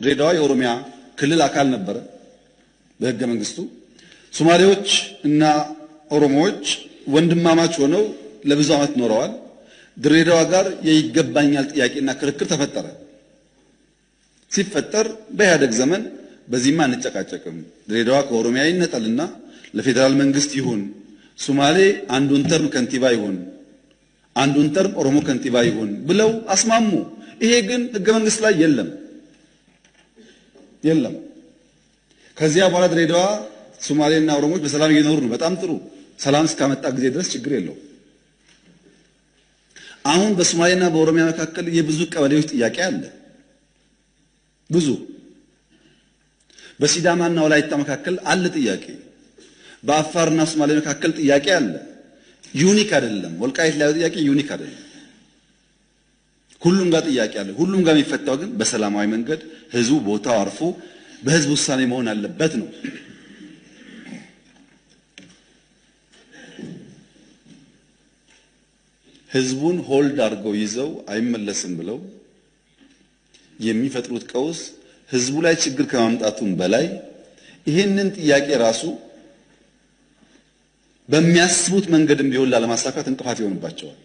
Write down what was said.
ድሬዳዋ የኦሮሚያ ክልል አካል ነበረ በሕገ መንግስቱ። ሶማሌዎች እና ኦሮሞዎች ወንድማማች ሆነው ለብዙ ዓመት ኖረዋል። ድሬዳዋ ጋር የይገባኛል ጥያቄና ክርክር ተፈጠረ። ሲፈጠር በኢህአደግ ዘመን በዚህማ አንጨቃጨቅም፣ ድሬዳዋ ከኦሮሚያ ይነጠልና ለፌዴራል መንግስት ይሁን፣ ሶማሌ አንዱን ተርም ከንቲባ ይሁን፣ አንዱን ተርም ኦሮሞ ከንቲባ ይሁን ብለው አስማሙ። ይሄ ግን ሕገ መንግስት ላይ የለም። ከዚያ በኋላ ድሬዳዋ ሶማሌና ኦሮሞዎች በሰላም እየኖሩ ነው። በጣም ጥሩ። ሰላም እስካመጣ ጊዜ ድረስ ችግር የለው። አሁን በሶማሌና በኦሮሚያ መካከል የብዙ ቀበሌዎች ጥያቄ አለ። ብዙ በሲዳማና ወላይታ መካከል አለ ጥያቄ። በአፋርና ሶማሌ መካከል ጥያቄ አለ። ዩኒክ አይደለም። ወልቃይት ላይ ጥያቄ ዩኒክ አይደለም። ሁሉም ጋር ጥያቄ አለ። ሁሉም ጋር የሚፈታው ግን በሰላማዊ መንገድ ህዝቡ ቦታው አርፎ በህዝብ ውሳኔ መሆን አለበት ነው። ህዝቡን ሆልድ አድርገው ይዘው አይመለስም ብለው የሚፈጥሩት ቀውስ ህዝቡ ላይ ችግር ከማምጣቱም በላይ ይሄንን ጥያቄ ራሱ በሚያስቡት መንገድም ቢሆን ላለማሳካት እንቅፋት ይሆንባቸዋል።